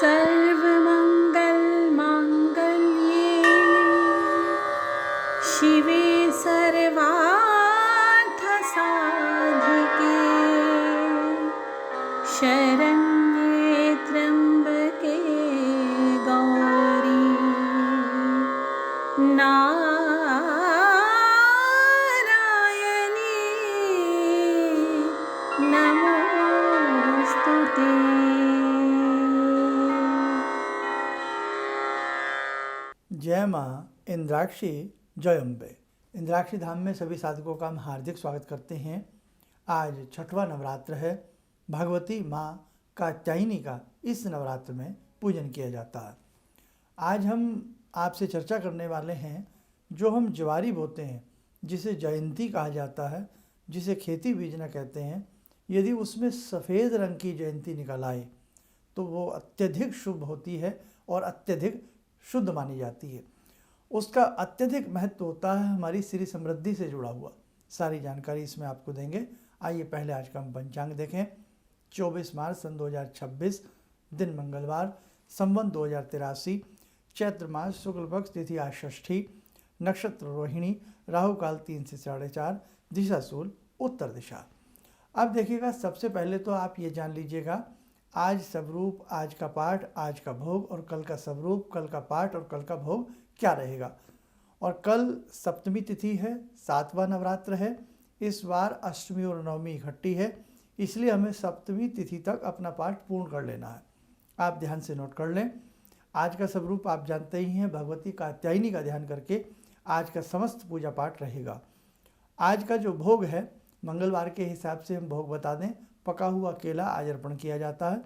सर्वमङ्गलमाङ्गल्ये शिवे सर्वार्थसाधिके शरण्ये त्र्यम्बके गौरी नारायणी नमोस्तुते। जय माँ इंद्राक्षी जय अम्बे। इंद्राक्षी धाम में सभी साधकों का हम हार्दिक स्वागत करते हैं। आज छठवां नवरात्र है। भगवती माँ कात्यायनी का इस नवरात्र में पूजन किया जाता है। आज हम आपसे चर्चा करने वाले हैं जो हम ज्वारी बोते हैं, जिसे जयंती कहा जाता है, जिसे खेती बीजना कहते हैं। यदि उसमें सफ़ेद रंग की जयंती निकल आए तो वो अत्यधिक शुभ होती है और अत्यधिक शुद्ध मानी जाती है। उसका अत्यधिक महत्व होता है हमारी श्री समृद्धि से जुड़ा हुआ। सारी जानकारी इसमें आपको देंगे। आइए पहले आज का हम पंचांग देखें। 24 मार्च सन 2026, दिन मंगलवार, संवत 2083, चैत्र मास शुक्ल पक्ष, तिथि आज षष्ठी, नक्षत्र रोहिणी, राहु काल 3 से 4:30, दिशा शूल उत्तर दिशा। अब देखिएगा, सबसे पहले तो आप ये जान लीजिएगा आज स्वरूप, आज का पाठ, आज का भोग और कल का स्वरूप, कल का पाठ और कल का भोग क्या रहेगा। और कल सप्तमी तिथि है, 7वां नवरात्र है। इस बार अष्टमी और नवमी इकट्ठी है, इसलिए हमें सप्तमी तिथि तक अपना पाठ पूर्ण कर लेना है। आप ध्यान से नोट कर लें। आज का स्वरूप आप जानते ही हैं, भगवती कात्यायनी का ध्यान करके आज का समस्त पूजा पाठ रहेगा। आज का जो भोग है, मंगलवार के हिसाब से हम भोग बता दें, पका हुआ केला आज अर्पण किया जाता है।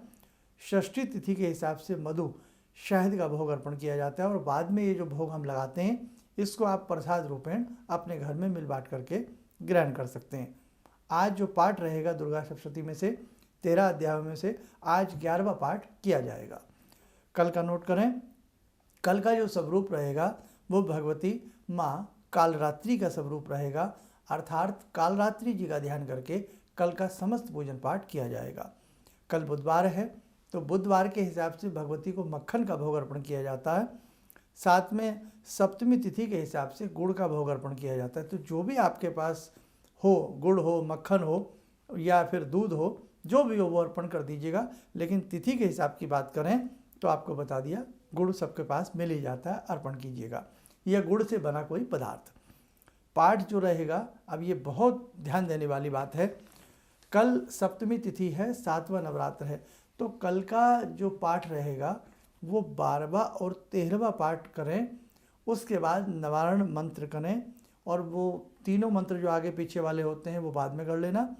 षष्ठी तिथि के हिसाब से मधु शहद का भोग अर्पण किया जाता है। और बाद में ये जो भोग हम लगाते हैं, इसको आप प्रसाद रूपेण अपने घर में मिल बांट करके ग्रहण कर सकते हैं। आज जो पाठ रहेगा दुर्गा सप्तशती में से 13 अध्यायों में से आज 11वां पाठ किया जाएगा। कल का नोट करें। कल का जो स्वरूप रहेगा वो भगवती माँ कालरात्रि का स्वरूप रहेगा, अर्थात कालरात्रि जी का ध्यान करके कल का समस्त पूजन पाठ किया जाएगा। कल बुधवार है, तो बुधवार के हिसाब से भगवती को मक्खन का भोग अर्पण किया जाता है। साथ में सप्तमी तिथि के हिसाब से गुड़ का भोग अर्पण किया जाता है। तो जो भी आपके पास हो, गुड़ हो, मक्खन हो या फिर दूध हो, जो भी हो वो अर्पण कर दीजिएगा। लेकिन तिथि के हिसाब की बात करें तो आपको बता दिया, गुड़ सबके पास मिल ही जाता है, अर्पण कीजिएगा, या गुड़ से बना कोई पदार्थ। पाठ जो रहेगा, अब ये बहुत ध्यान देने वाली बात है, कल सप्तमी तिथि है, 7वां नवरात्र है, तो कल का जो पाठ रहेगा वो 12वां और 13वां पाठ करें। उसके बाद निवारण मंत्र करें, और वो तीनों मंत्र जो आगे पीछे वाले होते हैं वो बाद में कर लेना।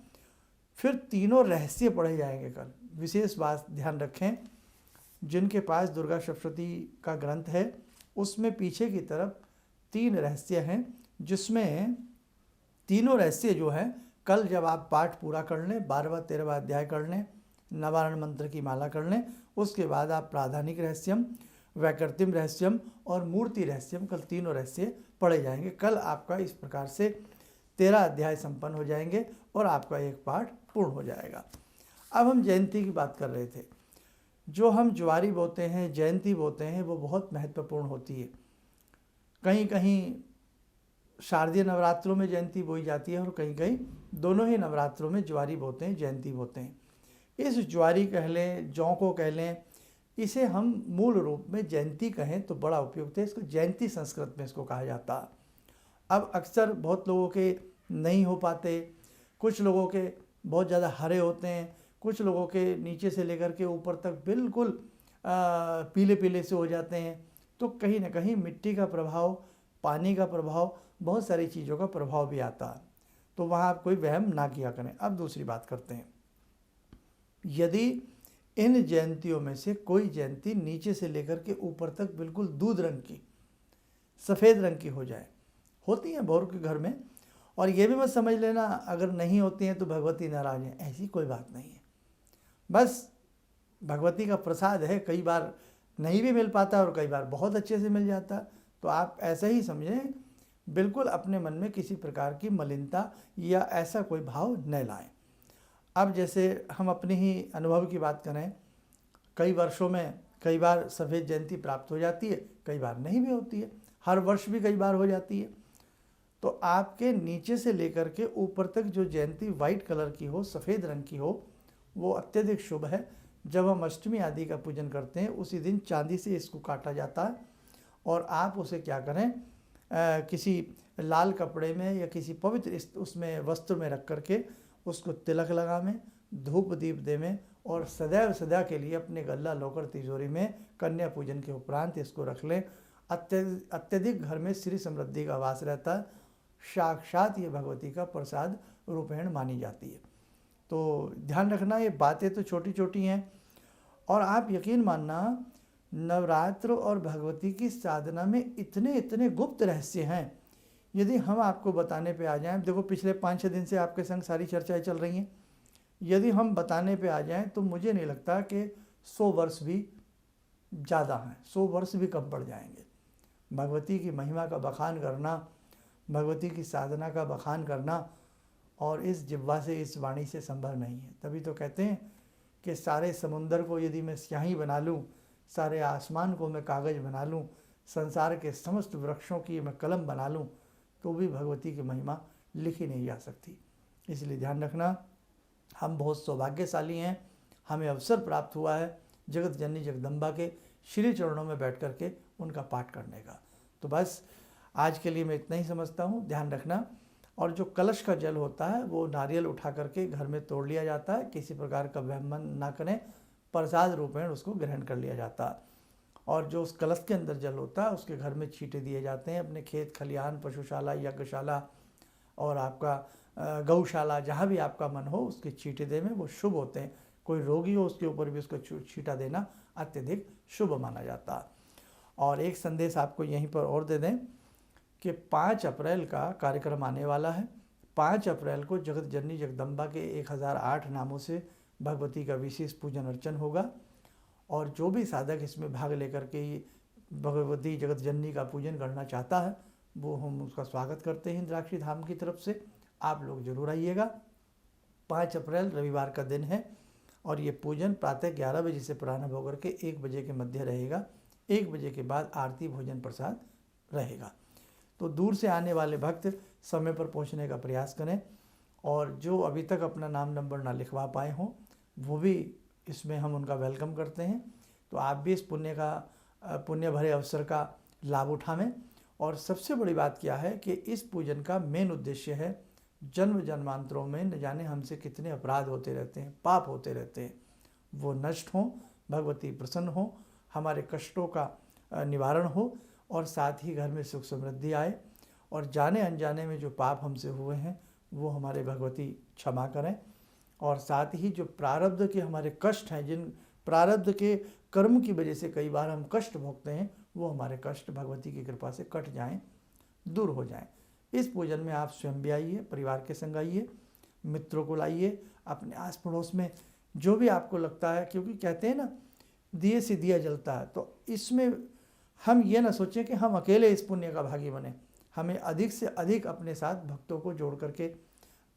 फिर तीनों रहस्य पढ़े जाएंगे कल। विशेष बात ध्यान रखें, जिनके पास दुर्गा सप्तशती का ग्रंथ है उसमें पीछे की तरफ 3 रहस्य हैं, जिसमें तीनों रहस्य जो हैं कल जब आप पाठ पूरा कर लें, 12वां 13वां अध्याय कर लें, नवारण मंत्र की माला कर लें, उसके बाद आप प्राधानिक रहस्यम, वैकर्तिम रहस्यम और मूर्ति रहस्यम, कल तीनों रहस्य पढ़े जाएंगे। कल आपका इस प्रकार से 13 अध्याय संपन्न हो जाएंगे और आपका एक पाठ पूर्ण हो जाएगा। अब हम जयंती की बात कर रहे थे। जो हम ज्वारी बोते हैं, जयंती बोते हैं, वो बहुत महत्वपूर्ण होती है। कहीं कहीं शारदीय नवरात्रों में जयंती बोई जाती है और कहीं कहीं दोनों ही नवरात्रों में ज्वारी बोते हैं, जयंती बोते हैं। इस ज्वारी कह लें, जौ को कह लें, इसे हम मूल रूप में जयंती कहें तो बड़ा उपयुक्त है। इसको जयंती संस्कृत में इसको कहा जाता है। अब अक्सर बहुत लोगों के नहीं हो पाते, कुछ लोगों के बहुत ज़्यादा हरे होते हैं, कुछ लोगों के नीचे से लेकर के ऊपर तक बिल्कुल पीले पीले से हो जाते हैं। तो कहीं ना कहीं मिट्टी का प्रभाव, पानी का प्रभाव, बहुत सारी चीज़ों का प्रभाव भी आता है। तो वहाँ आप कोई वहम ना किया करें। अब दूसरी बात करते हैं, यदि इन जयंतियों में से कोई जयंती नीचे से लेकर के ऊपर तक बिल्कुल दूध रंग की, सफ़ेद रंग की हो जाए, होती हैं बहुत के घर में, और ये भी मत समझ लेना अगर नहीं होती हैं तो भगवती नाराज हैं, ऐसी कोई बात नहीं है। बस भगवती का प्रसाद है, कई बार नहीं भी मिल पाता और कई बार बहुत अच्छे से मिल जाता। तो आप ऐसा ही समझें, बिल्कुल अपने मन में किसी प्रकार की मलिनता या ऐसा कोई भाव न लाएं। अब जैसे हम अपने ही अनुभव की बात करें, कई वर्षों में कई बार सफ़ेद जयंती प्राप्त हो जाती है, कई बार नहीं भी होती है, हर वर्ष भी कई बार हो जाती है। तो आपके नीचे से लेकर के ऊपर तक जो जयंती वाइट कलर की हो, सफ़ेद रंग की हो, वो अत्यधिक शुभ है। जब हम अष्टमी आदि का पूजन करते हैं उसी दिन चांदी से इसको काटा जाता है और आप उसे क्या करें, किसी लाल कपड़े में या किसी पवित्र उसमें वस्त्र में रख करके उसको तिलक लगावें, धूप दीप देवें और सदैव सदा के लिए अपने गल्ला लौकर तिजोरी में कन्या पूजन के उपरांत इसको रख लें। अत्यधिक घर में श्री समृद्धि का वास रहता है। साक्षात ये भगवती का प्रसाद रूपेण मानी जाती है। तो ध्यान रखना, ये बातें तो छोटी छोटी हैं और आप यकीन मानना, नवरात्र और भगवती की साधना में इतने इतने गुप्त रहस्य हैं, यदि हम आपको बताने पे आ जाएं। देखो पिछले 5-6 दिन से आपके संग सारी चर्चाएं चल रही हैं, यदि हम बताने पे आ जाएं तो मुझे नहीं लगता कि 100 वर्ष भी ज़्यादा हैं, 100 वर्ष भी कम पड़ जाएंगे। भगवती की महिमा का बखान करना, भगवती की साधना का बखान करना और इस जिह्वा से, इस वाणी से संभव नहीं है। तभी तो कहते हैं कि सारे समुंदर को यदि मैं स्याही बना लूँ, सारे आसमान को मैं कागज़ बना लूँ, संसार के समस्त वृक्षों की मैं कलम बना लूँ, तो भी भगवती की महिमा लिखी नहीं जा सकती। इसलिए ध्यान रखना, हम बहुत सौभाग्यशाली हैं, हमें अवसर प्राप्त हुआ है जगत जननी जगदम्बा के श्री चरणों में बैठ करके उनका पाठ करने का। तो बस आज के लिए मैं इतना ही समझता हूँ। ध्यान रखना, और जो कलश का जल होता है वो नारियल उठा करके घर में तोड़ लिया जाता है, किसी प्रकार का वहम ना करें, प्रसाद रूपेण उसको ग्रहण कर लिया जाता है। और जो उस कलश के अंदर जल होता है उसके घर में छींटे दिए जाते हैं। अपने खेत खलिहान, पशुशाला, यज्ञशाला और आपका गौशाला, जहाँ भी आपका मन हो उसके छींटे देने वो शुभ होते हैं। कोई रोगी हो उसके ऊपर भी उसको छींटा देना अत्यधिक शुभ माना जाता है। और एक संदेश आपको यहीं पर और दे दें कि 5 अप्रैल का कार्यक्रम आने वाला है। 5 अप्रैल को जगत जननी जगदम्बा के 1008 नामों से भगवती का विशेष पूजन अर्चन होगा और जो भी साधक इसमें भाग लेकर के भगवती जगत जननी का पूजन करना चाहता है वो हम उसका स्वागत करते हैं इंद्राक्षी धाम की तरफ से। आप लोग जरूर आइएगा। 5 अप्रैल रविवार का दिन है और ये पूजन प्रातः 11 बजे से प्रारंभ होकर के 1 बजे के मध्य रहेगा। 1 बजे के बाद आरती भोजन प्रसाद रहेगा। तो दूर से आने वाले भक्त समय पर पहुंचने का प्रयास करें और जो अभी तक अपना नाम नंबर ना लिखवा पाए हों वो भी इसमें हम उनका वेलकम करते हैं। तो आप भी इस पुण्य भरे अवसर का लाभ उठावें। और सबसे बड़ी बात क्या है कि इस पूजन का मेन उद्देश्य है, जन्म जन्मांतरों में न जाने हमसे कितने अपराध होते रहते हैं, पाप होते रहते हैं, वो नष्ट हों, भगवती प्रसन्न हो, हमारे कष्टों का निवारण हो और साथ ही घर में सुख समृद्धि आए और जाने अनजाने में जो पाप हमसे हुए हैं वो हमारे भगवती क्षमा करें। और साथ ही जो प्रारब्ध के हमारे कष्ट हैं, जिन प्रारब्ध के कर्म की वजह से कई बार हम कष्ट भोगते हैं, वो हमारे कष्ट भगवती की कृपा से कट जाएं, दूर हो जाएं। इस पूजन में आप स्वयं भी आइए, परिवार के संग आइए, मित्रों को लाइए, अपने आस पड़ोस में जो भी आपको लगता है, क्योंकि कहते हैं ना दिए से दिया जलता है। तो इसमें हम ये ना सोचें कि हम अकेले इस पुण्य का भागी बने, हमें अधिक से अधिक अपने साथ भक्तों को जोड़ करके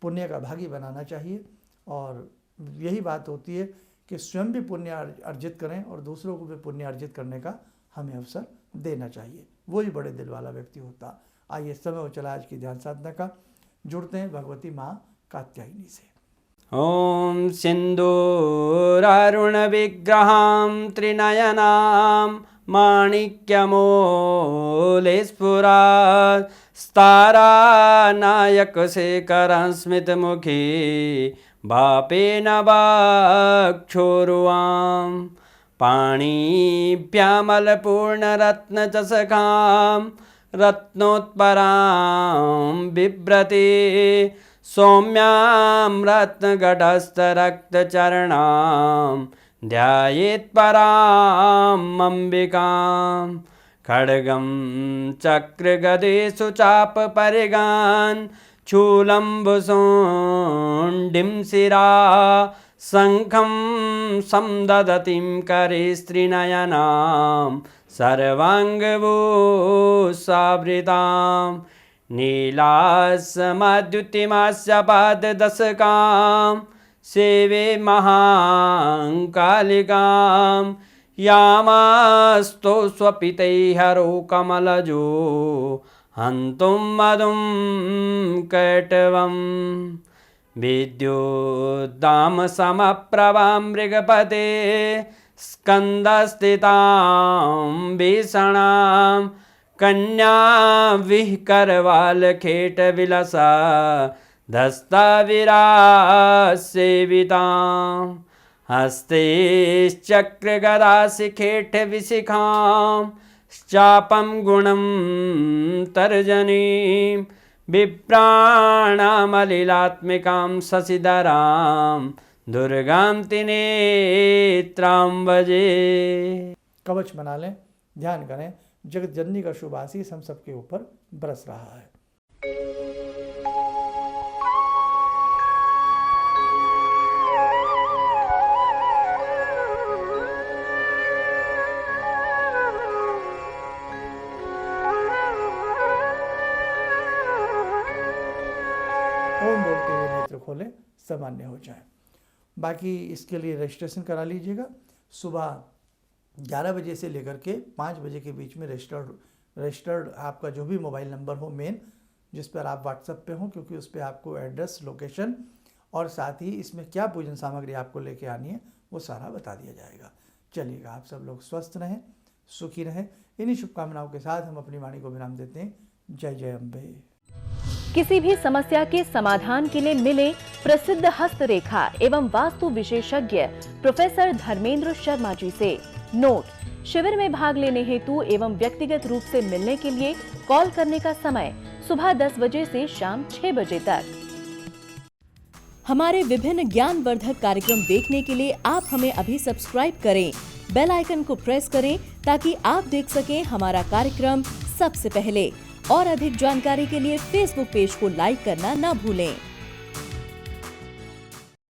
पुण्य का भागी बनाना चाहिए। और यही बात होती है कि स्वयं भी पुण्य अर्जित करें और दूसरों को भी पुण्य अर्जित करने का हमें अवसर देना चाहिए। वही बड़े दिल वाला व्यक्ति होता। आइए समय हो चला आज की ध्यान साधना का, जुड़ते हैं भगवती माँ कात्यायनी से। ॐ सिन्दूरारुणविग्रहां त्रिनयनां माणिक्यमूलस्फुरात् स्तारानायकशेखरं स्मितमुखी भापेन वाक्षोरुवां पाणिभ्यामलपूर्णरत्नचषकां रत्नोत्परां बिभ्रति सौम्यां रत्नगटस्थरक्तचरणां ध्यायेत्पराम् अम्बिकां खड्गं चक्रगदेषु चापपरिगान् शूलम्बुशुण्डिं शिरा शङ्खं संदधतीं करे स्त्रीनयनां सर्वाङ्गभूषावृतां नीलासमद्युतिमास्य पाददशकां सेवे महाकालिकां यामास्तो स्वपितैहरो कमलजो हन्तुं मधुं कैटवम् विद्युद्दाम समप्रभां मृगपते स्कन्दस्थितां भीषणां कन्या विहकरवालखेटविलसा धस्ताविरासेवितां हस्तैश्चक्रगदाशिखेटविशिखां चापं गुणं तर्जनीं विप्राणामलिलात्मिकां शशिधरां दुर्गां त्रिनेत्रां भजे। कवच बना लें, ध्यान करें, जगत जननी का शुभ आशीष हम सबके ऊपर बरस रहा है। ओम बोलते हुए नेत्र खोलें, सामान्य हो जाए। बाकी इसके लिए रजिस्ट्रेशन करा लीजिएगा। सुबह 11 बजे से लेकर के 5 बजे के बीच में रजिस्टर्ड आपका जो भी मोबाइल नंबर हो मेन, जिस पर आप व्हाट्सएप पे हो, क्योंकि उस पर आपको एड्रेस, लोकेशन और साथ ही इसमें क्या पूजन सामग्री आपको लेके आनी है वो सारा बता दिया जाएगा। चलिएगा, आप सब लोग स्वस्थ रहें, सुखी रहें। इन्हीं शुभकामनाओं के साथ हम अपनी वाणी को विराम देते हैं। जय जय अम्बे। किसी भी समस्या के समाधान के लिए मिले प्रसिद्ध हस्तरेखा एवं वास्तु विशेषज्ञ प्रोफेसर धर्मेंद्र शर्मा जी से। नोट: शिविर में भाग लेने हेतु एवं व्यक्तिगत रूप से मिलने के लिए कॉल करने का समय सुबह 10 बजे से शाम 6 बजे तक। हमारे विभिन्न ज्ञानवर्धक कार्यक्रम देखने के लिए आप हमें अभी सब्सक्राइब करें, बेल आइकन को प्रेस करें ताकि आप देख सकें हमारा कार्यक्रम सबसे पहले। और अधिक जानकारी के लिए फेसबुक पेज को लाइक करना न भूलें।